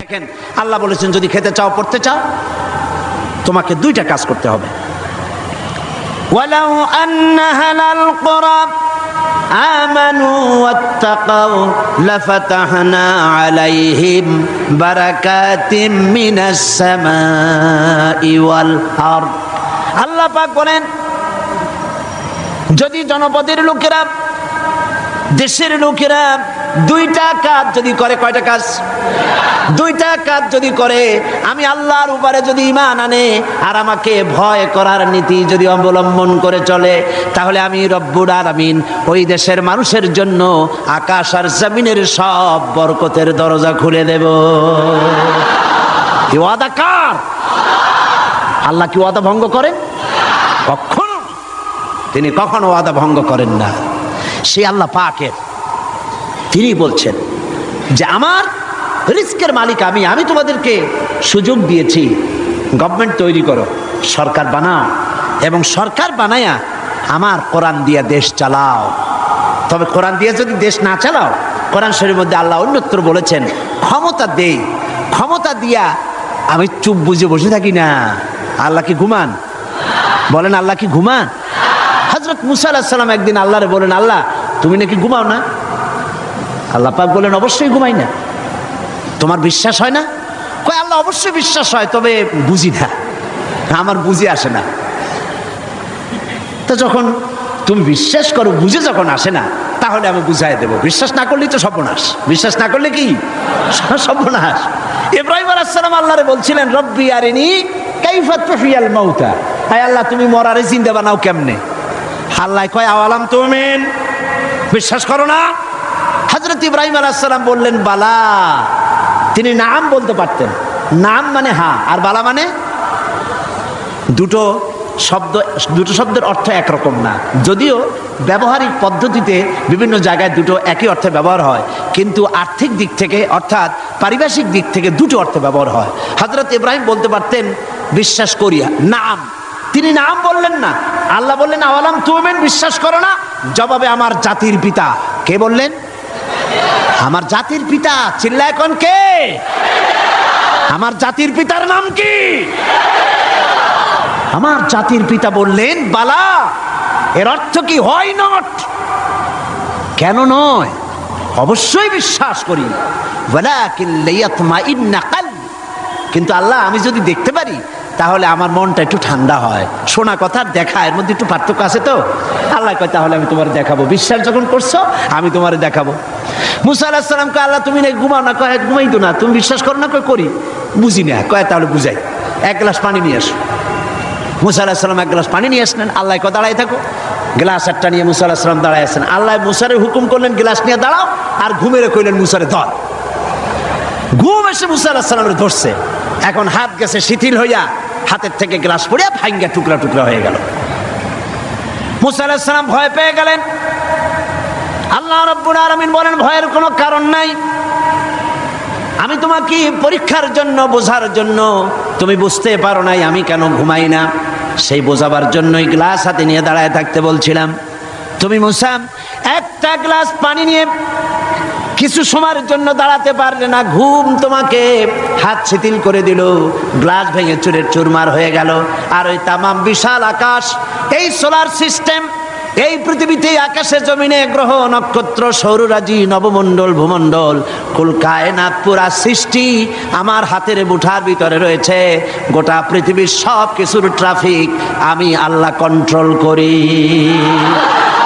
দেখেন আল্লাহ বলেছেন যদি খেতে চাও পড়তে চাও তোমাকে দুইটা কাজ করতে হবে। ওয়ালাউ আন্না হালাল কুরা আমানু ওয়াত্তাকাউ লাফাতাহনা আলাইহিম বারাকাতিম মিনাস সামাই ওয়াল আরদ। আল্লাহ পাক বলেন যদি জনপদের লোকেরা দেশের লোকেরা দুইটা কাজ যদি করে, কয়টা কাজ? দুইটা কাজ যদি করে, আমি আল্লাহর উপরে যদি ঈমান আনে আর আমাকে ভয় করার নীতি যদি অবলম্বন করে চলে, তাহলে আমি রব্বুল আলামিন ওই দেশের মানুষের জন্য আকাশ আর জমিনের সব বরকতের দরজা খুলে দেব। কি ওয়াদা কার? আল্লাহ কি ওয়াদা ভঙ্গ করেন? কখনো, তিনি কখনো ওয়াদা ভঙ্গ করেন না। সেই আল্লাহ পাকের তিনি বলছেন যে আমার রিস্কের মালিক আমি তোমাদেরকে সুযোগ দিয়েছি, গভর্নমেন্ট তৈরি করো, সরকার বানাও, এবং সরকার বানায়া আমার কোরআন দিয়ে দেশ চালাও। তবে কোরআন দিয়ে যদি দেশ না চালাও, কোরআন শরীফের মধ্যে আল্লাহ অন্যত্র বলেছেন ক্ষমতা দেই, ক্ষমতা দিয়া আমি চুপ বুঝে বসে থাকি না। আল্লাহ কি ঘুমান? বলেন আল্লাহ কি ঘুমান? হযরত মুসা আলাইহিস সালাম একদিন আল্লাহরে বলেন, আল্লাহ তুমি নাকি ঘুমাও না? আল্লাহ পাক বলেন অবশ্যই ঘুমাই না। তোমার বিশ্বাস হয় না? কয় আল্লাহ অবশ্যই বিশ্বাস হয়, তবে বুঝি না, আমার বুঝে আসে না। তো যখন তুমি বিশ্বাস করো, বুঝে যখন আসে না, তাহলে আমি বুঝাই দেব। বিশ্বাস না করলেই তো সর্বনাশ, বিশ্বাস না করলে কি সর্বনাশ। ইব্রাহিম আলাইহিস সালাম আল্লাহরে বলছিলেন রব্বি আরিনি কাইফা তুহিয়াল মাউতা, হায় আল্লাহ তুমি মরারে জিন্দা বানাও কেমনে? আল্লাহ কয় আওয়ালাম তুমিন, বিশ্বাস করো না? হযরত ইব্রাহিম আলাইহিস সালাম বললেন বালা। তিনি নাম বলতে পারতেন, নাম মানে হ্যাঁ, আর বালা মানে দুটো শব্দের অর্থ একরকম না, যদিও ব্যবহারিক পদ্ধতিতে বিভিন্ন জায়গায় দুটো একই অর্থে ব্যবহার হয়, কিন্তু আর্থিক দিক থেকে অর্থাৎ পারিভাষিক দিক থেকে দুটো অর্থে ব্যবহার হয়। হযরত ইব্রাহিম বলতে পারতেন বিশ্বাস করিয়া, নাম। তিনি নাম বললেন না। আল্লাহ বললেন আওয়ালাম তুমিন, বিশ্বাস করো না? জবাবে আমার জাতির পিতা। কে বললেন? আমার জাতির পিতা। চিল্লায় কোন কে? আমার জাতির পিতার নাম কি? আমার জাতির পিতা বললেন বালা। এর অর্থ কি? হয় নট, কেন নয়, অবশ্যই বিশ্বাস করি। ওয়ালাকিন লিয়াতমাইন্না কলবি, কিন্তু আল্লাহ আমি যদি দেখতে পারি তাহলে আমার মনটা একটু ঠান্ডা হয়। শোনা কথা দেখা, এর মধ্যে একটু পার্থক্য আছে তো। আল্লাহ কয় তাহলে আমি তোমার দেখাবো, বিশ্বাস যখন করছো আমি তোমার দেখাবো। মুসা আলাইহিস সালাম কয় আল্লাহ তুমি নাকি ঘুমাও না? কয় ঘুমাই তো না। তুমি বিশ্বাস করো না? কয় করি। বুঝি না। কয় তাহলে বুঝাই, এক গ্লাস পানি নিয়ে আসো। মুসা আলাইহিস সালাম এক গ্লাস পানি নিয়ে আসলেন। আল্লাহ কয় দাঁড়াই থাকো। গ্লাস একটা নিয়ে মুসা আলাইহিস সালাম দাঁড়ায় আছেন। আল্লাহ মুসারে হুকুম করলেন গ্লাস নিয়ে দাঁড়াও, আর ঘুমেরে কইলেন মুসারে ধর। ঘুম এসে মুসা আলাইহিস সালামের ধরছে। এখন হাত গেছে শিথিল হইয়া, হাতের থেকে গ্লাস পড়িয়া ভাঙ্গা টুকরা টুকরা হয়ে গেল। মুসা আলাইহিস সালাম ভয় পেয়ে গেলেন। আল্লাহ রাব্বুল আলামিন বলেন ভয়ের কোনো কারণ নাই, আমি তোমাকে পরীক্ষার জন্য, বোঝার জন্য, তুমি বুঝতে পারো নাই আমি কেন ঘুমাই না, সেই বোঝাবার জন্যই গ্লাস হাতে নিয়ে দাঁড়ায় থাকতে বলছিলাম। তুমি মুসা একটা গ্লাস পানি নিয়ে কিছু সময়ের জন্য দাঁড়াতে পারলে না, ঘুম তোমাকে হাত শিথিল করে দিল, গ্লাস ভেঙে চুরের চুরমার হয়ে গেল। আর ওই তামাম বিশাল আকাশ, এই সোলার সিস্টেম, এই পৃথিবীতে আকাশে জমিনে গ্রহ নক্ষত্র সৌররাজি নবমণ্ডল ভূমণ্ডল কুল কায়নাত পুরা সৃষ্টি আমার হাতের মুঠার ভিতরে রয়েছে। গোটা পৃথিবীর সব কিছুর ট্রাফিক আমি আল্লাহ কন্ট্রোল করি।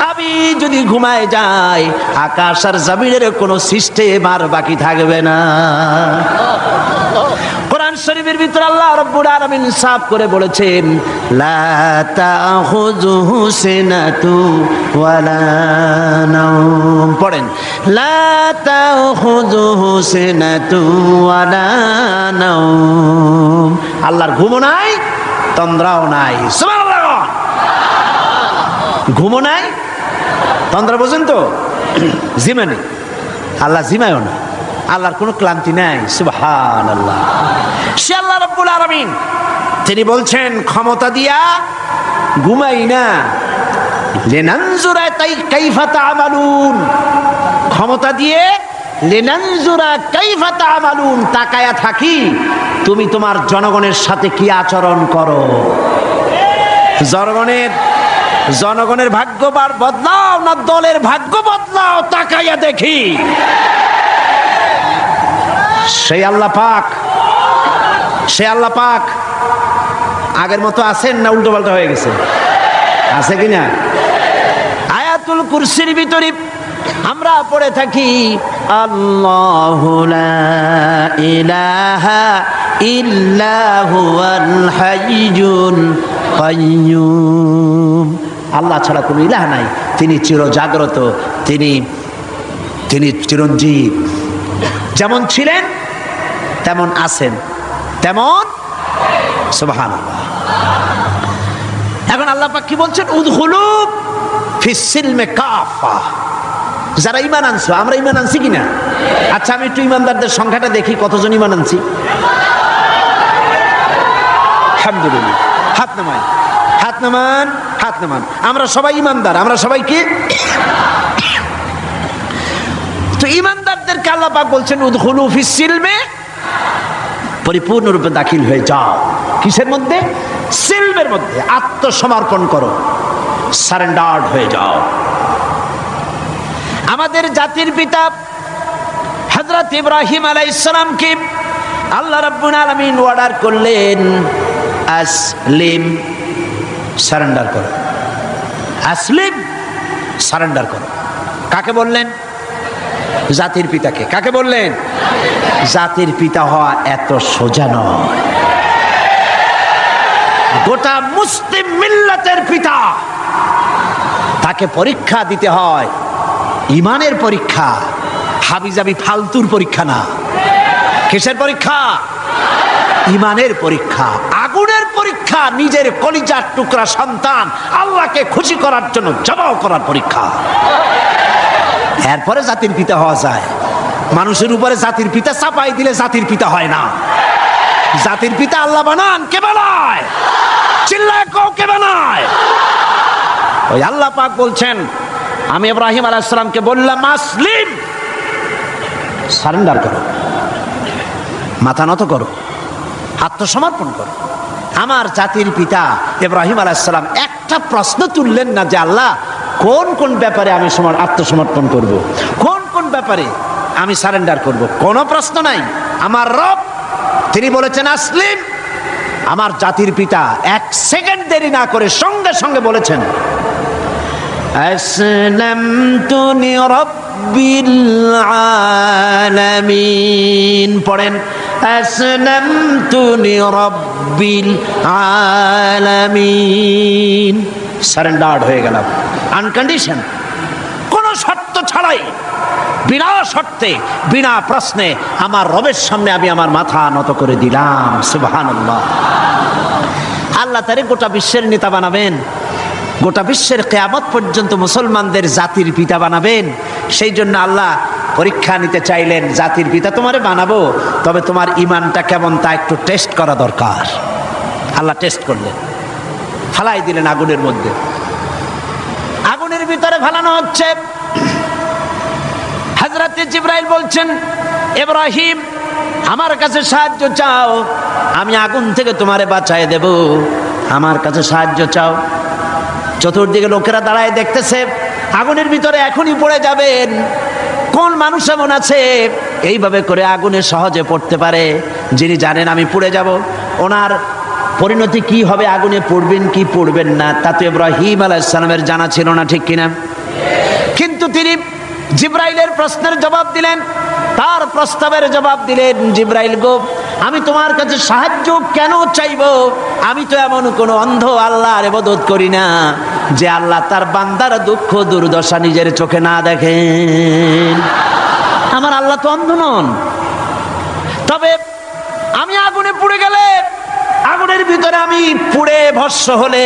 আমি যদি ঘুমায় যাই আকাশ আর জমিনের কোনো সিস্টেম আর বাকি থাকবে না। কোরআন শরীফের ভিতরে আল্লাহ রাব্বুল আলামিন সাফ করে বলেছেন লা তাখুযুহু সিনাতু ওয়ালা নাওম। পড়েন লা তাখুযুহু সিনাতু ওয়ালা নাওম। আল্লাহর ঘুমও নাই, তন্দ্রাও নাই। সুবহানাল্লাহ। ঘুমও নাই, তন্দ্রা বোঝেন তো? জিমানি। আল্লাহ জিমায়ও না, আল্লাহর কোনো ক্লান্তি নাই। সুবহানাল্লাহ। সে আল্লাহ রাব্বুল আলামিন তিনি বলছেন ক্ষমতা দিয়া ঘুমাই না, লিনানজুরা কাইফা তা'মালুন, ক্ষমতা দিয়ে লিনানজুরা কাইফা তা'মালুন, তাকায়া থাকি তুমি তোমার জনগণের সাথে কি আচরণ করো। জনগণের ভাগ্য বদলাও না দলের ভাগ্য বদলাও, তাকাইয়া দেখি। সেই আল্লাহ পাক আগের মতো আছেন না উল্টো পাল্টা হয়ে গেছে? আছে কিনা? আয়াতুল কুরসির ভিতরে আমরা পড়ে থাকি আল্লাহু লা ইলাহা ইল্লা হুয়াল হাইয়ুল কাইয়্যুম। আল্লাহ ছাড়া কোনো ইলাহ নাই, তিনি চিরজাগ্রত, তিনি চিরঞ্জীব। যেমন ছিলেন তেমন আছেন, তেমন সুবহানাল্লাহ। এখন আল্লাহ পাক কি বলছেন? উদখুলু ফিস সিলমে কাফা। যারা ঈমান আনছো, আমরা ঈমান আনছি কিনা? আচ্ছা, আমি একটু ঈমানদারদের সংখ্যাটা দেখি, কতজন ঈমান আনছি। আলহামদুলিল্লাহ। হাত নামান। আমরা সবাই ঈমানদার, আমরা সবাই কি? তো ঈমানদারদেরকে আল্লাহ পাক বলছেন উদখুলু ফিস সিলমে, পরিপূর্ণরূপে দাখিল হয়ে যাও। কিসের মধ্যে? সিলমের মধ্যে। আত্মসমর্পণ করো, সারেন্ডার্ড হয়ে যাও। আমাদের জাতির পিতা হযরত ইব্রাহিম আলাইহিস সালামকে আল্লাহ রাব্বুল আলামিন অর্ডার করলেন আসলিম, সারেন্ডার করো। আসলিম, সারেন্ডার করো। কাকে বললেন? জাতির পিতাকে। কাকে বললেন? জাতির পিতা হওয়া এত সোজা নয়। গোটা মুসলিম মিল্লাতের পিতা, তাকে পরীক্ষা দিতে হয়, ইমানের পরীক্ষা, হাবিজাবি ফালতুর পরীক্ষা না। কিসের পরীক্ষা? ইমানের পরীক্ষা, আগুনের পরীক্ষা। নিজের কলিজার টুকরা সন্তান আল্লাহকে খুশি করার জন্য জবাব করার পরীক্ষা। এরপরে জাতির পিতা হওয়া যায়। মানুষের উপরে জাতির পিতা চাপাই দিলে জাতির পিতা হয় না। জাতির পিতা আল্লাহ বানান, কে বানায়? চিল্লায় কও, কে বানায়? ওই আল্লাহ পাক বলছেন, আমি ইব্রাহিম আলাইহিস সালামকে বললাম আসলিম, সারেন্ডার করো, মাথা নত করো, আত্মসমর্পণ করো। আমার জাতির পিতা ইব্রাহিম আলাইহিস সালাম একটা প্রশ্ন তুললেন না যে আল্লাহ কোন কোন ব্যাপারে আমি আত্মসমর্পণ করব, কোন কোন ব্যাপারে আমি সারেন্ডার করব, কোনো প্রশ্ন নাই। আমার রব তিনি বলেছেন আসলিম। আমার জাতির পিতা এক সেকেন্ড দেরি না করে সঙ্গে সঙ্গে বলেছেন আসলামতু লিরাব্বিল আলামিন। পড়েন আসলামতু লিরাব্বিল আলামিন। সারেন্ডার্ড হয়ে গেলাম, আনকন্ডিশন, কোনো শর্ত ছাড়াই, বিনা শর্তে, বিনা প্রশ্নে আমার রবের সামনে আমি আমার মাথা নত করে দিলাম। সুবহানাল্লাহ। আল্লাহ তারে গোটা বিশ্বের নেতা বানাবেন, গোটা বিশ্বের কিয়ামত পর্যন্ত মুসলমানদের জাতির পিতা বানাবেন। সেই জন্য আল্লাহ পরীক্ষা নিতে চাইলেন, জাতির পিতা তোমারে বানাবো, তবে তোমার ইমানটা কেমন তা একটু টেস্ট করা দরকার। আল্লাহ টেস্ট করলেন, ফালাই দিলেন আগুনের মধ্যে। আগুনের ভিতরে ফালানো হচ্ছে। হযরত জিবরাইল বলছেন ইব্রাহিম আমার কাছে সাহায্য চাও, আমি আগুন থেকে তোমারে বাঁচায় দেব, আমার কাছে সাহায্য চাও। চতুর্দিকে লোকেরা দাঁড়ায় দেখতেছে, আগুনের ভিতরে এখনই পড়ে যাবেন। কোন মানুষ এমন আছে এইভাবে করে আগুনে সহজে পড়তে পারে, যিনি জানেন আমি পুড়ে যাব, ওনার পরিণতি কি হবে, আগুনে পড়বেন কি পড়বেন না, তা তো ইব্রাহিম আলাইহিস সালামের জানা ছিল না, ঠিক কিনা? কিন্তু তিনি জিবরাইলের প্রশ্নের জবাব দিলেন, তার প্রস্তাবের জবাব দিলেন। জিবরাইল গো, আমি তোমার কাছে সাহায্য কেন চাইব? আমি তো এমন কোন অন্ধ আল্লাহর ইবাদত করি না যে আল্লাহ তার বান্দার দুঃখ দুর্দশা নিজের চোখে না দেখেন। আমার আল্লাহ তো অন্ধ নন। তবে আমি আগুনে পুড়ে গেলে, আগুনের ভিতরে আমি পুড়ে ভস্ম হলে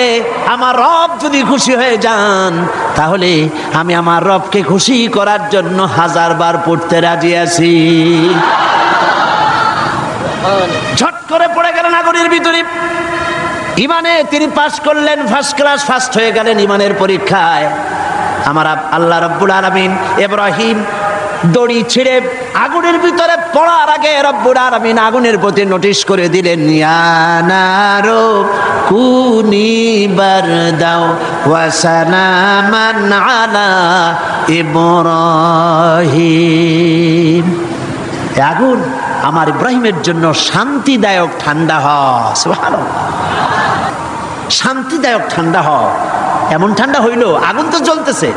আমার রব যদি খুশি হয়ে যান, তাহলে আমি আমার রবকে খুশি করার জন্য 1000 বার পড়তে রাজি আছি। ঝট করে পড়ে গেলেন আগুনের ভিতরে। ইমানে তিনি পাস করলেন, ফার্স্ট ক্লাস, ফার্স্ট হয়ে গেলেন ইমানের পরীক্ষায়। আমার আল্লাহ রাব্বুল আলামিন ইব্রাহিম দড়ি ছিঁড়ে আগুনের ভিতরে পড়ার আগে রব্বুল আলামিন আগুনের প্রতি নোটিশ করে দিলেন, ইয়া নারু কুনি বারদাও ওয়া সালামান আলা ইব্রাহিম। আগুন আমার ইব্রাহিমের জন্য শান্তিদায়ক ঠান্ডা হয়। সুবহানাল্লাহ, শান্তিদায়ক ঠান্ডা হয়। এমন ঠান্ডা হইল, আগুন তো জ্বলতেছে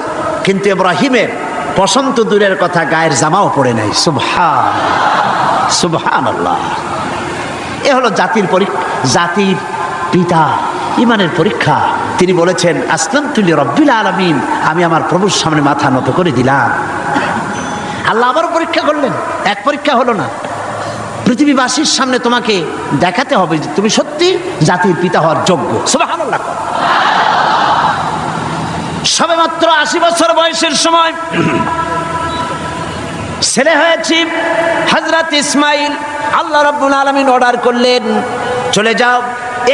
কিন্তু ইব্রাহিমের বসন্ত দূরের কথা, গায়ের জামাও পড়ে নাই। সুবহানাল্লাহ। এ হলো জাতির জাতির পিতা, ইমানের পরীক্ষা। তিনি বলেছেন, আসলামতু লিরাব্বিল আলামিন, আমি আমার প্রভুর সামনে মাথা নত করে দিলাম। আল্লাহ আবার পরীক্ষা করলেন, এক পরীক্ষা হলো না, পৃথিবীবাসীর সামনে তোমাকে দেখাতে হবে যে তুমি সত্যি জাতির পিতা হওয়ার যোগ্য। সুবহানাল্লাহ। সবেমাত্র 80 বছর বয়সের সময় ছেলে হয়েছে হযরত ইসমাইল। আল্লাহ রাব্বুল আলামিন অর্ডার করলেন, চলে যাও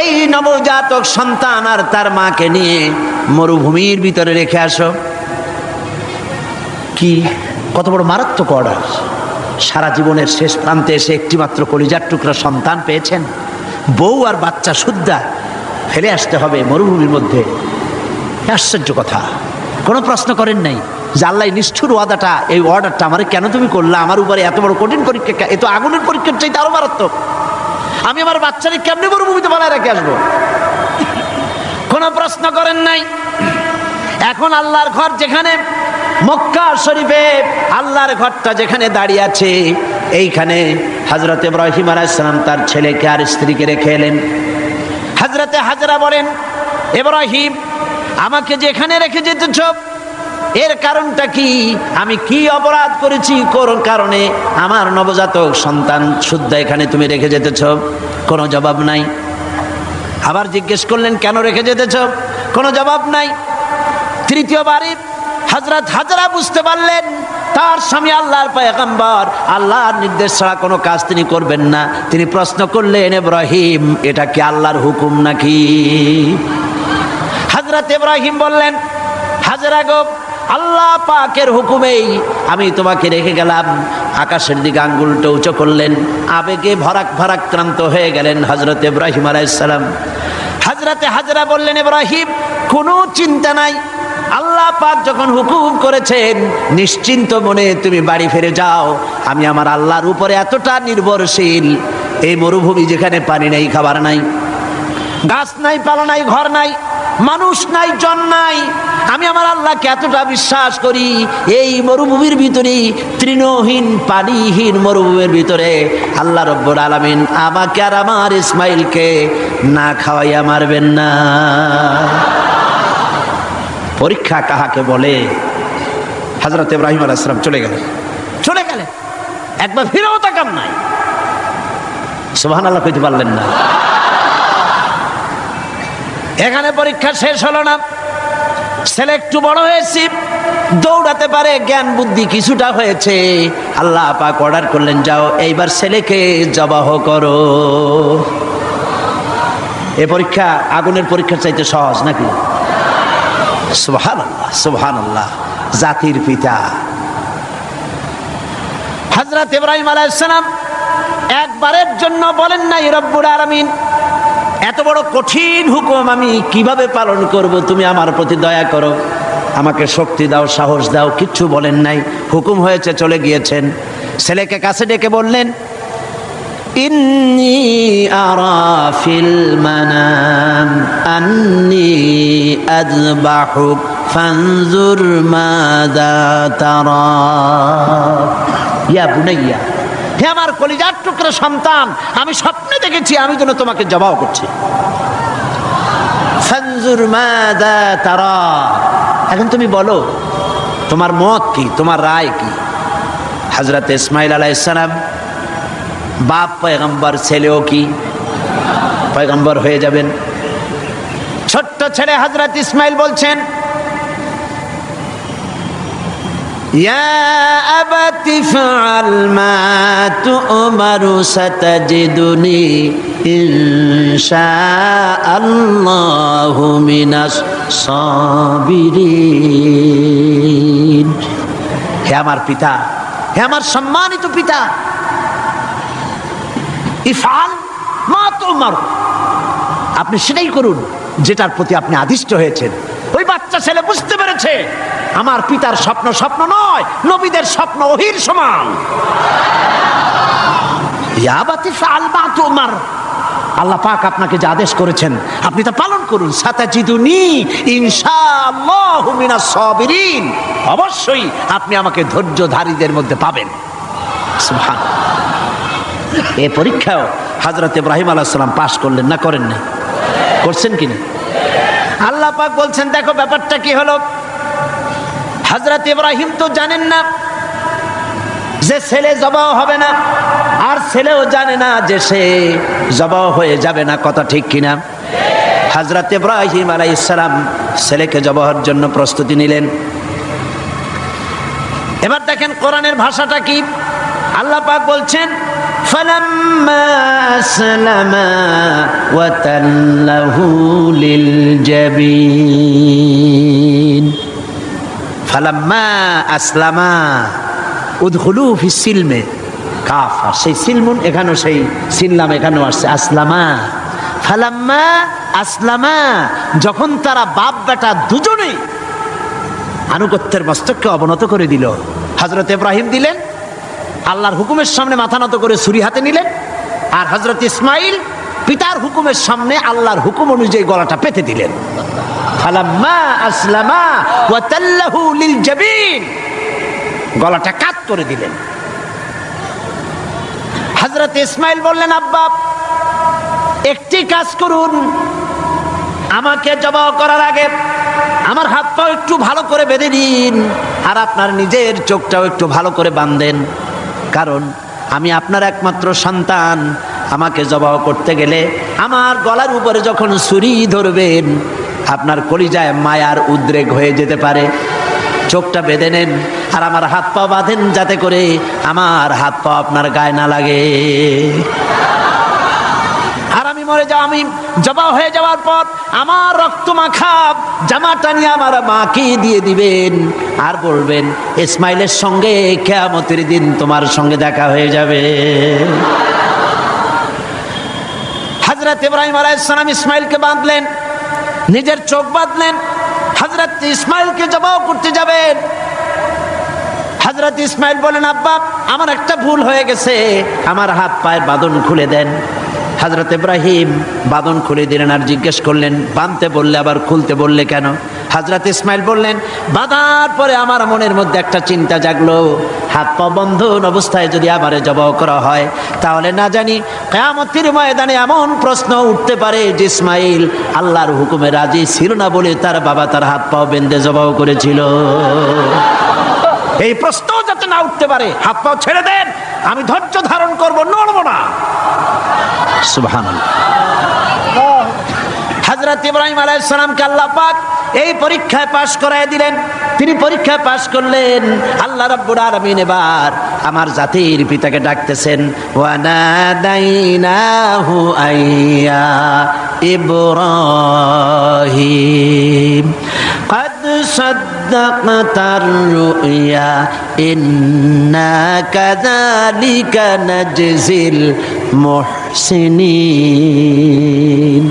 এই নবজাতক সন্তান আর তার মাকে নিয়ে মরুভূমির ভিতরে রেখে আসো। কি কত বড় মারাত্মক অর্ডার! সারা জীবনের শেষ প্রান্তে এসে একটিমাত্র কলিজার টুকরা সন্তান পেয়েছেন, বউ আর বাচ্চা সুদ্ধা ফেলে আসতে হবে মরুভূমির মধ্যে। আশ্চর্য কথা, কোনো প্রশ্ন করেন নাই যে আল্লাহ নিষ্ঠুর ওয়াদাটা, এই অর্ডারটা আমার কেন তুমি করলা, আমার উপরে এত বড় কঠিন পরীক্ষা, এ তো আগুনের পরীক্ষার চাইতে আরো মারাত্মক। আমি আমার বাচ্চাকে কেমনি মরুভূমিতে বানায় রেখে আসবো? কোনো প্রশ্ন করেন নাই। এখন আল্লাহর ঘর যেখানে মক্কা শরীফে, আল্লাহর ঘরটা যেখানে দাঁড়িয়ে আছে, এইখানে হযরত ইব্রাহিম আলাইহিস সালাম তার ছেলেকে আর স্ত্রীকে রেখে এলেন। হযরতে হাজরা বলেন, ইব্রাহিম আমাকে যেখানে রেখে যেতেছ এর কারণটা কি? আমি কি অপরাধ করেছি কোন কারণে আমার নবজাতক সন্তান শুদ্ধ এখানে তুমি রেখে যেতেছ? কোনো জবাব নাই। আবার জিজ্ঞেস করলেন, কেন রেখে যেতেছ? কোনো জবাব নাই। তৃতীয়বারে হযরত হাজরা বুঝতে পারলেন তার স্বামী আল্লাহর পয়গম্বর, আল্লাহর নির্দেশ ছাড়া কোনো কাজ তিনি করবেন না। তিনি প্রশ্ন করলেন, ইব্রাহিম এটা কি আল্লাহর হুকুম নাকি? হযরত ইব্রাহিম বললেন, হাজরা গো, আল্লাহ পাকের হুকুমেই আমি তোমাকে রেখে গেলাম। আকাশের দিকে আঙ্গুলটা উঁচু করলেন, আবেগে ভারাক্রান্ত হয়ে গেলেন হযরত ইব্রাহিম আলাইহিস সালাম। হযরতে হাজরা বললেন, ইব্রাহিম কোনো চিন্তা নাই, আল্লাহ পাক যখন হুকুম করেছেন নিশ্চিন্ত মনে তুমি বাড়ি ফিরে যাও। আমি আমার আল্লাহর উপরে এতটা নির্ভরশীল, এই মরুভূমি যেখানে পানি নেই, খাবার নাই, গাছ নাই, পালা নাই, ঘর নাই, মানুষ নাই, জন নাই, আমি আমার আল্লাহকে এতটা বিশ্বাস করি, এই মরুভূমির ভিতরে, তৃণহীন পানিহীন মরুভূমির ভিতরে আল্লাহ রব্বুল আলামিন আমাকে আর আমার ইসমাইলকে না খাওয়াইয়া মারবেন না। পরীক্ষা কাহাকে বলে? হযরত ইব্রাহিম আলাইহিস সালাম চলে গেলেন, একবার ফিরেও তাকান নাই। সুবহানাল্লাহ কইতে পারলেন না। এখানে পরীক্ষা শেষ হলো না। ছেলে একটু বড় হয়েছে, দৌড়াতে পারে, জ্ঞান বুদ্ধি কিছুটা হয়েছে। আল্লাহ পাক অর্ডার করলেন, যাও এইবার ছেলেকে জবাহ করো। এই পরীক্ষা আগুনের পরীক্ষার চাইতে সহজ নাকি? সুবহানাল্লাহ, সুবহানাল্লাহ। জাতির পিতা হযরত ইব্রাহিম আলাইহিস সালাম একবারের জন্য বলেন নাই, রব্বুল আলামিন এত বড় কঠিন হুকুম আমি কিভাবে পালন করব, তুমি আমার প্রতি দয়া করো, আমাকে শক্তি দাও, সাহস দাও। কিচ্ছু বলেন নাই, হুকুম হয়েছে, চলে গিয়েছেন। ছেলেকে কাছে ডেকে বললেন, ইন্নী আরা ফিল মানাম আন্নী আযবাহুক ফানজুর মাযা তারা। ইয়া বুনাইয়া, হে আমার কলিজার টুকরা সন্তান, আমি স্বপ্নে দেখেছি আমি যেন তোমাকে জবাহ করছি। ফানজুর মাযা তারা, এখন তুমি বলো তোমার মত কি, তোমার রায় কি? হযরত ইসমাইল আলাইহিস সালাম বাপ পয়গম্বর, ছেলেও কি পয়গম্বর হয়ে যাবেন। ছোট্ট ছেলে হযরত ইসমাইল বলছেন, ইয়া আবাতি ফাআল মা তু'মারু সাতাজিদুনি ইনশাআল্লাহু মিনাস সাবিরিন। হে আমার পিতা, হে আমার সম্মানিত পিতা, ইফআল মা তুমার, আপনি সেটাই করুন যেটার প্রতি আপনি আদিষ্ট হয়েছেন। ওই বাচ্চা ছেলে বুঝতে পেরেছে আমার পিতার স্বপ্ন স্বপ্ন নয়, নবীদের স্বপ্ন ওহীর সমান। ইয়া বাতি ফাল মা তুমার, আল্লাহ পাক আপনাকে যে আদেশ করেছেন আপনি তা পালন করুন। সাতাজিদুনি ইনশাআল্লাহু মিনাস সাবিরিন, অবশ্যই আপনি আমাকে ধৈর্যধারীদের মধ্যে পাবেন। সুবহানাল্লাহ। এই পরীক্ষাও হযরত ইব্রাহিম আলাইহিস সালাম পাশ করলেন না করেন না? করছেন কিনা? আল্লাহ পাক বলছেন দেখো ব্যাপারটা কি হলো। হযরত ইব্রাহিম তো জানেন না যে ছেলে জবাও হবে না, আর ছেলেও জানে না যে সে জবাও হয়ে যাবে না, কথা ঠিক কিনা? হযরত ইব্রাহিম আলাইহিস সালাম ছেলেকে জবাহের জন্য প্রস্তুতি নিলেন। এবার দেখেন কোরআনের ভাষাটা কি। আল্লাহ পাক বলছেন ফালাম্মা আসলামা ওয়া তাল্লাহু লিল জাবিন, ফালাম্মা আসলামা উদখুলু ফিস সিলমে কাফা, সেই সিলমুন এখানেও সেই সিনলাম এখানেও আসছে আসলামা। ফালাম্মা আসলামা, যখন তারা বাপ বেটা দুজনেই আনুগত্যের মস্তককে অবনত করে দিল। হযরত ইব্রাহিম দিলেন, আল্লাহর হুকুমের সামনে মাথা নত করে ছুরি হাতে নিলেন, আর হযরত ইসমাইল পিতার হুকুমের সামনে আল্লাহর হুকুম অনুযায়ী গলাটা পেতে দিলেন। ফালাম্মা আসলামা ওয়া তাল্লাহু লিল জাবিন, গলাটা কাট করে দিলেন। হযরত ইসমাইল বললেন আব্বা একটি কাজ করুন, আমাকে জবাই করার আগে আমার হাত পা একটু ভালো করে বেঁধে দিন, আর আপনার নিজের চোখটাও একটু ভালো করে বাঁধেন, কারণ আমি আপনার একমাত্র সন্তান। আমাকে জবাই করতে গেলে আমার গলার উপরে যখন ছুরি ধরবেন আপনার কলিজায় মায়ার উদ্রেক হয়ে যেতে পারে। চোখটা বেঁধে নেন আর আমার হাত পা বাঁধেন যাতে করে আমার হাত পা আপনার গায়ে না লাগে। আর আমি আমি জবাই হয়ে যাওয়ার পর আমার রক্ত মাখা জামাটা নিয়ে আমার মাকে দিয়ে দিবেন, আর বলবেন ইসমাইলের সঙ্গে কিয়ামতের দিন তোমার সঙ্গে দেখা হয়ে যাবে। হযরত ইব্রাহিম আলাইহিস সালাম ইসমাইলকে বাঁধলেন, নিজের চোখ বাঁধলেন, হযরত ইসমাইলকে জবাই করতে যাবেন। হযরত ইসমাইল বলেন আব্বা আমার একটা ভুল হয়ে গেছে, আমার হাত পায়ের বাঁধন খুলে দেন। হযরত ইব্রাহিম বাঁধন খুলে দিলেন, আর জিজ্ঞেস করলেন বাঁধতে বললে আবার খুলতে বললে কেন? হযরত ইসমাইল বললেন বাঁধার পরে আমার মনের মধ্যে একটা চিন্তা জাগলো, হাত পা বন্ধন অবস্থায় যদি আমারে জবাই করা হয় তাহলে না জানি কিয়ামতের ময়দানে এমন প্রশ্ন উঠতে পারে যে ইসমাইল আল্লাহর হুকুমে রাজি ছিল না বলে তার বাবা তার হাত পা বেঁধে জবাই করেছিল। এই প্রশ্ন যাতে না উঠতে পারে হাত পা ছেড়ে দেন, আমি ধৈর্য ধারণ করব, নড়ব না। সুবহানাল্লাহ। হযরত ইব্রাহিম আলাইহিস সালামকে আল্লাহ পাক এই পরীক্ষায় পাশ করায় দিলেন। তিনি পরীক্ষায় পাশ করলেন। আল্লাহ রাব্বুল আলামিন এবার আমার জাতির পিতাকে ডাকতেছেন, ওয়া নাদাইনাহু আইয়া ইব্রাহিম قد صدقت الرؤيا إنا كذلك نجزي المحسنين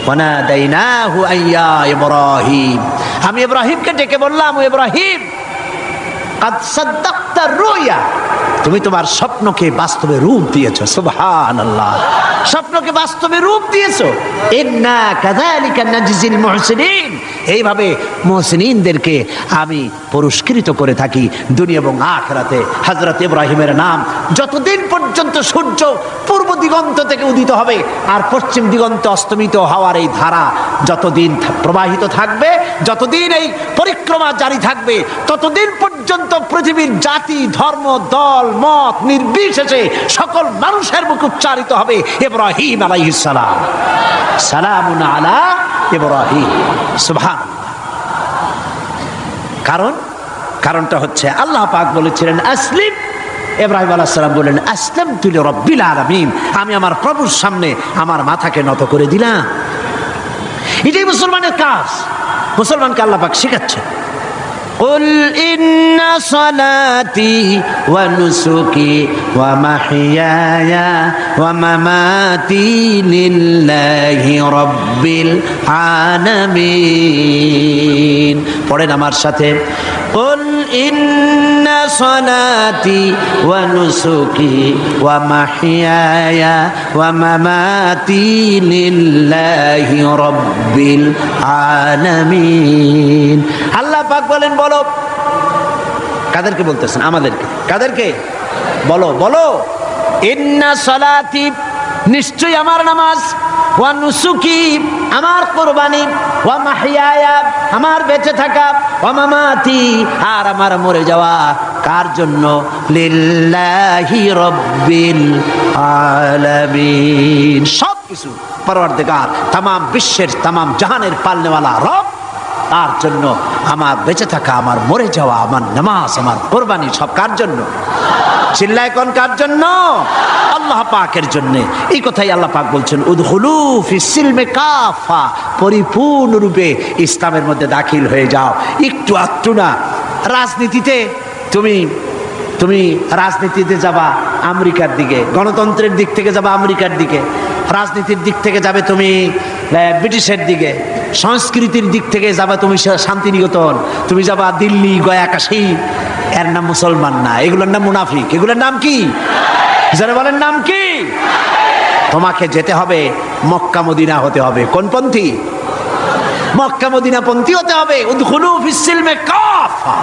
وناديناه أن يا إبراهيم, আমি ইব্রাহিমকে ডেকে বললাম ও ইব্রাহিম قد صدقت الرؤيا, তুমি তোমার স্বপ্নকে বাস্তবে রূপ দিয়েছো। সুবহানাল্লাহ, স্বপ্নকে বাস্তবে রূপ দিয়েছো। ইন্না কাযালিকা নাজজিল মুহসিনিন, এইভাবে মুহসিনিনদেরকে আমি পুরস্কৃত করে থাকি দুনিয়া এবং আখিরাতে। হযরত ইব্রাহিমের নাম যতদিন পর্যন্ত সূর্য পূর্ব দিগন্ত থেকে উদিত হবে আর পশ্চিম দিগন্তে অস্তমিত হওয়ার এই ধারা যতদিন প্রবাহিত থাকবে, যতদিন এই পরিক্রমা জারি থাকবে, ততদিন পর্যন্ত পৃথিবীর জাতি ধর্ম দল মত নির্বিশেষে সকল মানুষের মুখে উচ্চারিত হবে ইব্রাহিম আলাইহিস সালাম, সালামুন আলা ইব্রাহিম। সুবহানাল্লাহ। কারণটা হচ্ছে আল্লাহ পাক বলেছিলেন আসলিম, ইব্রাহিম আলাইহিস সালাম বলেন আসলামতু লিরাব্বিল আলামিন, আমি আমার প্রভুর সামনে আমার মাথাকে নত করে দিলাম। এটাই মুসলমানের কাজ, মুসলমানকে আল্লাহ পাক শেখাচ্ছেন। কুল ইন্না সালাতি ওয়া নুসুকি ওয়া মাহইয়ায়া ওয়া মামাতি লিল্লাহি রাব্বিল আলামিন। পড়েন আমার সাথে, কুল ইন্না সালাতি ওয়া নুসুকি ওয়া মাহইয়ায়া ওয়া মামাতি লিল্লাহি রাব্বিল আলামিন। আল্লাহ পাক বলেন, বলো। কাদেরকে বলতেছেন? আমাদেরকে। কাদেরকে? বলো বলো। ইন্না সালাতি, নিশ্চয়ই আমার নামাজ, ওয়া নুসুকি, আমার কুরবানি, ওয়া মাহইয়ায়া, আমার বেঁচে থাকা, ওয়া মামাতি, আর আমার মরে যাওয়া, কার জন্য? লিল্লাহি রাব্বিল আলামিন। সব কিছু পরওয়ারদিগার, তাম বিশ্বের, তাম জাহানের পালনেওয়ালা রব, তার জন্য আমার বেঁচে থাকা, আমার মরে যাওয়া, আমার নামাজ, আমার কুরবানি, সব কার জন্য? চিল্লায় কোন কার জন্য? আল্লাহ পাকের জন্য। এই কথাই আল্লাহ পাক বলছেন, উদখুলু ফিস সিলমি কাফা, পরিপূর্ণরূপে ইসলামের মধ্যে দাখিল হয়ে যাও। একটু আধটু না। রাজনীতিতে তুমি রাজনীতিতে যাবা আমেরিকার দিকে, গণতন্ত্রের দিক থেকে যাবা আমেরিকার দিকে, রাজনীতির দিক থেকে যাবে তুমি ব্রিটিশের দিকে, সংস্কৃতির দিক থেকে যাবা তুমি শান্তিনিকেতন, তুমি যাবা দিল্লি, গয়া, কাশী। এর নাম মুসলমান না, এগুলোর নাম মুনাফিক। এগুলোর নাম কি? যারা বলেন নাম কি? তোমাকে যেতে হবে মক্কা মদিনা হতে হবে। কোন পন্থী? মক্কা মদিনা পন্থী হতে হবে। উদখুলু ফিস সিলমি কাফা,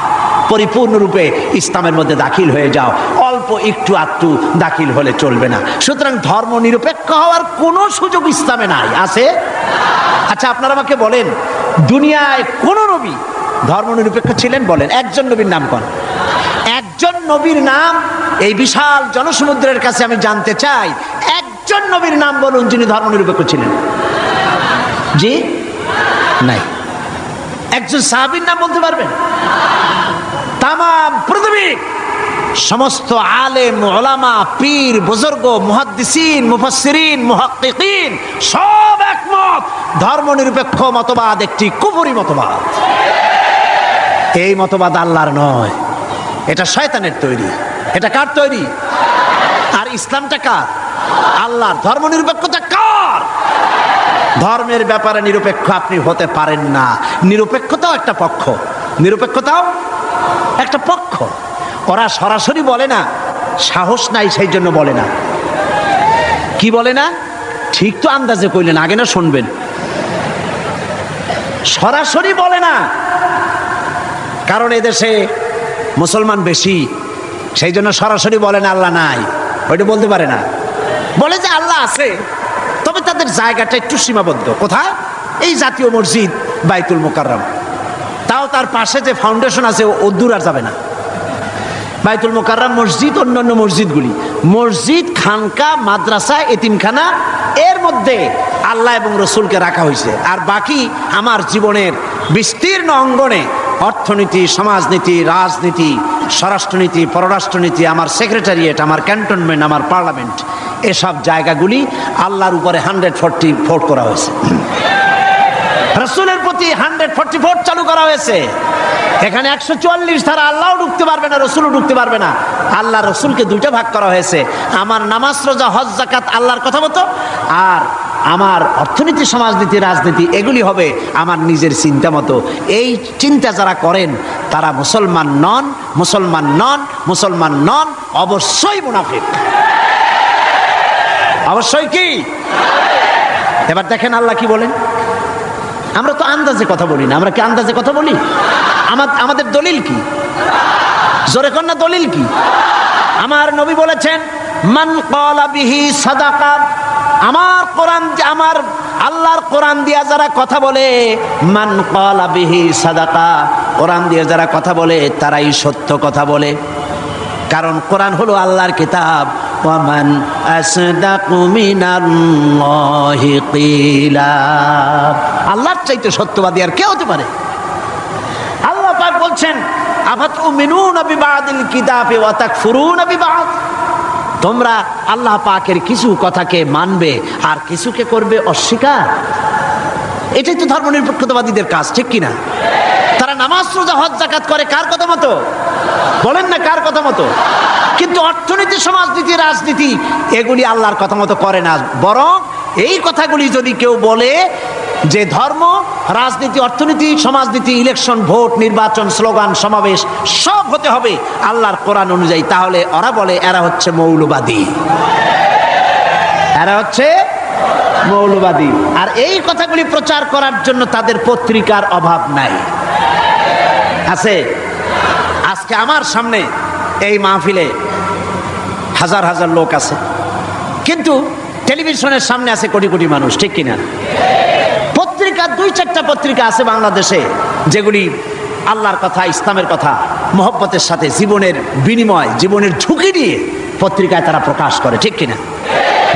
পরিপূর্ণরূপে ইসলামের মধ্যে দাখিল হয়ে যাও। অল্প একটু আধটু দাখিল হলে চলবে না। সুতরাং ধর্ম নিরপেক্ষ হওয়ার কোনো সুযোগ ইসলামে নাই। আছে? আচ্ছা, আপনারা আমাকে বলেন, দুনিয়ায় কোন নবী ধর্ম নিরপেক্ষ ছিলেন? বলেন, একজন নবীর নাম কোন? একজন নবীর নাম এই বিশাল জনসমুদ্রের কাছে আমি জানতে চাই। একজন নবীর নাম বলুন যিনি ধর্ম নিরপেক্ষ ছিলেন। জি নাই। একজন সাহাবীর নাম বলতে পারবেন? তাম পৃথিবী সমস্ত আলেম, উলামা, পীর, বুজুর্গ, মুহাদ্দিসিন, মুফাসসিরিন, মুহাক্কিকিন সব একমত, ধর্ম নিরপেক্ষ মতবাদ একটি কুফরি মতবাদ। এই মতবাদ আল্লাহর নয়, এটা শয়তানের তৈরি। এটা কার তৈরি? আর ইসলামটা কার? আল্লাহর। ধর্ম নিরপেক্ষতা কার? ধর্মের ব্যাপারে নিরপেক্ষ আপনি হতে পারেন না। নিরপেক্ষতাও একটা পক্ষ, নিরপেক্ষতাও একটা পক্ষ। ওরা সরাসরি বলে না, সাহস নাই সেই জন্য বলে না। কি বলে না? ঠিক তো আন্দাজে কইলেন, আগে না শুনবেন। সরাসরি বলে না, কারণ এদেশে মুসলমান বেশি, সেই জন্য সরাসরি বলে না আল্লাহ নাই। ওইটা বলতে পারে না। বলে যে আল্লাহ আছে, তবে তাদের জায়গাটা একটু সীমাবদ্ধ। কোথায়? এই জাতীয় মসজিদ বাইতুল মুকাররম, তাও তার পাশে যে ফাউন্ডেশন আছে ও দূর আর যাবে না। বাইতুল মুকাররম মসজিদ, অন্যান্য মসজিদগুলি, মসজিদ, খানকা, মাদ্রাসা, এতিমখানা, এর মধ্যে আল্লাহ এবং রসুলকে রাখা হয়েছে। আর বাকি আমার জীবনের বিস্তীর্ণ অঙ্গনে অর্থনীতি, সমাজনীতি, রাজনীতি, স্বরাষ্ট্রনীতি, পররাষ্ট্রনীতি, আমার সেক্রেটারিয়েট, আমার ক্যান্টনমেন্ট, আমার পার্লামেন্ট, এসব জায়গাগুলি আল্লাহর উপরে 144 করা হয়েছে। রসুলের প্রতি 144 চালু করা হয়েছে। এখানে 144 ধারা, আল্লাহও ঢুকতে পারবে না, রসুলও ঢুকতে পারবে না। আল্লাহ রসুলকে দুইটা ভাগ করা হয়েছে। আমার নামাজ, রোজা, হজ, যাকাত আল্লাহর কথা মতো, আর আমার অর্থনীতি, সমাজনীতি, রাজনীতি এগুলি হবে আমার নিজের চিন্তা মতো। এই চিন্তা যারা করেন তারা মুসলমান নন, মুসলমান নন, মুসলমান নন, অবশ্যই মুনাফিক। অবশ্যই কি? এবার দেখেন আল্লাহ কি বলেন। আমরা তো আন্দাজে কথা বলি না। আমরা কি আন্দাজে কথা বলি? আমাদের দলিল কি? জোরে কর না, দলিল কি? আমার নবী বলেছেন, মান ক্বালা বিহি সাদাকা, আমার কোরআন, আমার আল্লাহর কোরআন দিয়া যারা কথা বলে, মান ক্বালা বিহি সাদাকা, কোরআন দিয়ে যারা কথা বলে তারাই সত্য কথা বলে। কারণ কোরআন হলো আল্লাহর কিতাব। ওয়ামান আসদাকু মিনাল্লাহি কিলা, আল্লাহর চাইতে সত্যবাদী আর কে হতে পারে? আল্লাহ পাক বলছেন, আফাতুমিনুনা বিবাদিল কিতাবি ওয়া তাকফুরুনা বিবাদ, তোমরা আল্লাহ পাকের কিছু কথাকে মানবে আর কিছুকে করবে অস্বীকার। এটাই তো ধর্মনিরপেক্ষতাবাদীদের কাজ, ঠিক কিনা? তারা নামাজ রোজা হজ যাকাত করে কার কথা মতো? বলেন না কার কথা মতো? কিন্তু অর্থনীতি, সমাজনীতি, রাজনীতি এগুলি আল্লাহর কথা মতো করে না। বরং এই কথাগুলি যদি কেউ বলে যে ধর্ম, রাজনীতি, অর্থনীতি, সমাজনীতি, ইলেকশন, ভোট, নির্বাচন, স্লোগান, সমাবেশ সব হতে হবে আল্লাহর কোরআন অনুযায়ী, তাহলে ওরা বলে এরা হচ্ছে মৌলবাদী, এরা হচ্ছে মৌলবাদী। আর এই কথাগুলি প্রচার করার জন্য তাদের পত্রিকার অভাব নাই, আছে। আজকে আমার সামনে এই মাহফিলে হাজার হাজার লোক আছে, কিন্তু টেলিভিশনের সামনে আছে কোটি কোটি মানুষ, ঠিক কিনা? পত্রিকা, 2-4টা পত্রিকা আছে বাংলাদেশে যেগুলি আল্লাহর কথা, ইসলামের কথা মহব্বতের সাথে জীবনের বিনিময়, জীবনের ঝুঁকি নিয়ে পত্রিকায় তারা প্রকাশ করে, ঠিক কিনা?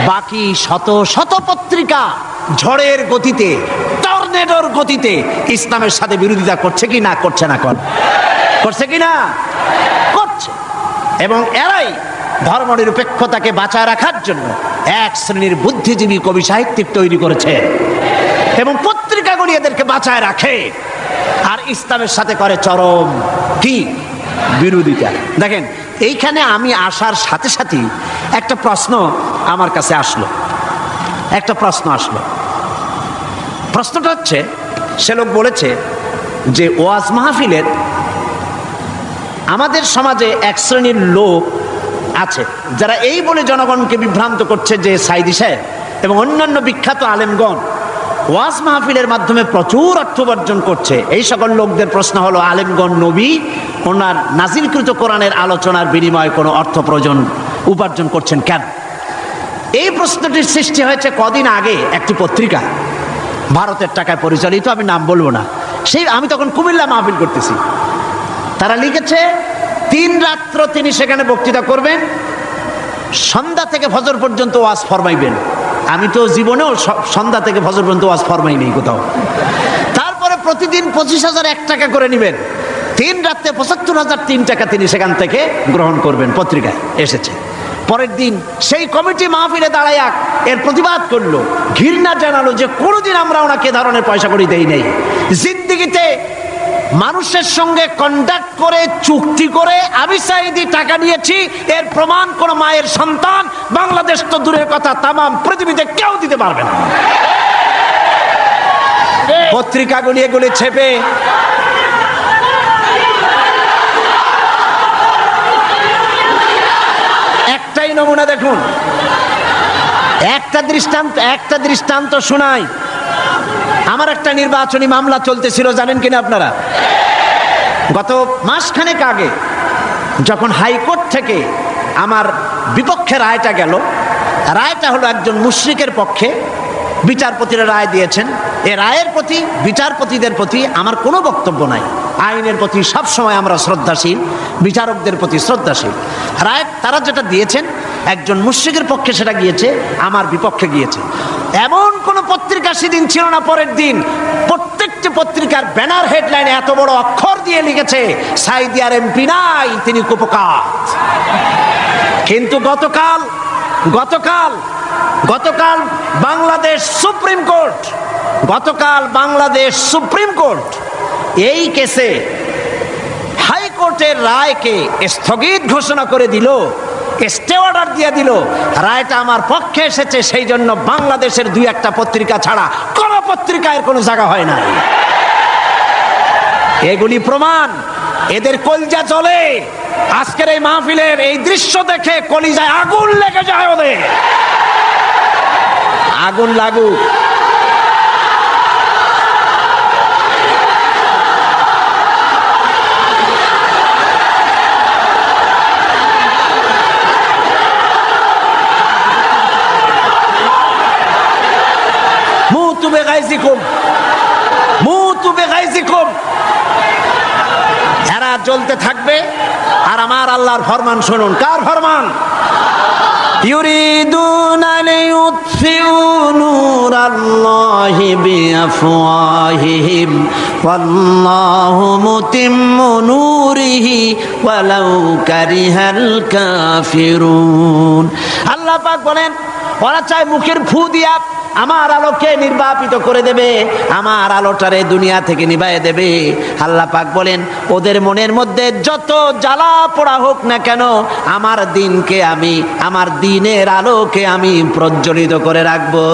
বাকি শত শত পত্রিকা ঝড়ের গতিতে, টর্নেডোর গতিতে ইসলামের সাথে বিরোধিতা করছে কি না করছে না? করছে কি না? করছে। এবং এরাই ধর্মনিরপেক্ষতাকে বাঁচায় রাখার জন্য এক শ্রেণীর বুদ্ধিজীবী কবি সাহিত্যিক তৈরি করেছে এবং পত্রিকাগুলি এদেরকে বাঁচায় রাখে, আর ইসলামের সাথে করে চরম কি বিরোধিতা। দেখেন, এইখানে আমি আসার সাথে সাথেই একটা প্রশ্ন আমার কাছে আসলো, একটা প্রশ্ন আসলো। প্রশ্নটা হচ্ছে, সে লোক বলেছে যে ওয়াজ মাহফিলের আমাদের সমাজে এক শ্রেণীর লোক আছে যারা এই বলে জনগণকে বিভ্রান্ত করছে যে সাইদি সাহেব এবং অন্যান্য বিখ্যাত আলেমগণ ওয়াজ মাহফিলের মাধ্যমে প্রচুর অর্থ উপার্জন করছে। এই সকল লোকদের প্রশ্ন হলো, আলেমগণ নবী ওনার নাজিলকৃত কোরআনের আলোচনার বিনিময়ে কোনো অর্থ উপার্জন করছেন কেন? এই প্রশ্নটির সৃষ্টি হয়েছে কদিন আগে একটি পত্রিকা, ভারতের টাকায় পরিচালিত, আমি নাম বলবো না। আমি তখন কুমিল্লা মাহফিল করতেছি। তারা লিখেছে 3 রাত্র তিনি সেখানে বক্তৃতা করবেন, সন্ধ্যা থেকে ফজর পর্যন্ত ওয়াজ ফরমাইবেন। আমি তো জীবনেও সন্ধ্যা থেকে ফজর পর্যন্ত ওয়াজ ফরমাই নেই কোথাও। তারপরে প্রতিদিন 25,001 টাকা করে নেবেন, 3 রাত্রে 75,003 টাকা তিনি সেখান থেকে গ্রহণ করবেন। পত্রিকায় এসেছে। পরের দিন সেই কমিটি মাহফিলে দাঁড়াইয়া এর প্রতিবাদ করলো, ঘৃণা জানালো যে কোনোদিন আমরা ওনাকে ধরনের পয়সা করি দেই নেই। জিন্দিগিতে মানুষের সঙ্গে কন্ট্যাক্ট করে, চুক্তি করে আমি সাইদি টাকা নিয়েছি, এর প্রমাণ কোন মায়ের সন্তান, বাংলাদেশ তো দূরের কথা, তামাম পৃথিবীতে কেউ দিতে পারবে না। পত্রিকাগুলি এগুলি ছেপে একটাই নমুনা দেখুন, একটা দৃষ্টান্ত শোনাই। আমার একটা নির্বাচনী মামলা চলতেছিল, জানেন কিনা আপনারা? গত মাসখানেক আগে যখন হাইকোর্ট থেকে আমার বিপক্ষে রায়টা গেল, রায়টা হলো একজন মুশরিকের পক্ষে, বিচারপতিরা রায় দিয়েছেন। এ রায়ের প্রতি, বিচারপতিদের প্রতি আমার কোনো বক্তব্য নাই। আইনের প্রতি সবসময় আমরা শ্রদ্ধাশীল, বিচারকদের প্রতি শ্রদ্ধাশীল। রায় তারা যেটা দিয়েছেন, একজন মুশরিকের পক্ষে সেটা গিয়েছে, আমার বিপক্ষে গিয়েছে। এমন কোন পত্রিকা সেদিন ছিল না। পরের দিন প্রত্যেকটি পত্রিকার ব্যানার হেডলাইনে এত বড় অক্ষর দিয়ে লিখেছে, সাইদি আর এমপি নাই, তিনি কুপকাত। কিন্তু গতকাল বাংলাদেশ সুপ্রিম কোর্ট এই কেসে হাইকোর্টের রায়কে স্থগিত ঘোষণা করে দিল, স্টে অর্ডার দিয়ে দিল। রায়টা আমার পক্ষে এসেছে, সেই জন্য বাংলাদেশের 2-1টা পত্রিকা ছাড়া কোন পত্রিকায় কোনো জায়গা হয় না। এগুলি প্রমাণ, এদের কলিজা জ্বলে। আজকের এই মাহফিলের এই দৃশ্য দেখে কলিজায় আগুন লেগে যায় ওদের। আগুন লাগুক। এরা জ্বলতে থাকবে, আর আমার আল্লাহর ফরমান শুনুন। কার ফরমান? ইউরিদুনা লিইউতফিউ নূরাল্লাহি বিআফওয়াহিহিম ওয়াল্লাহু মুতিম্মু নূরিহি ওয়ালাউ কারিহাল কাফিরুন। আল্লাহ পাক বলেন, ওরা চায় মুখের ফু দিয়া আমার আলোকে নির্বাপিত করে দেবে, আমার আলোটারে দুনিয়া থেকে নিভায়ে দেবে। আল্লাহ পাক বলেন ওদের মনের মধ্যে যত জ্বালা পোড়া হোক না কেন, আমার দিনকে আমি, আমার দিনের আলোকে আমি প্রজ্বলিত করে রাখবো।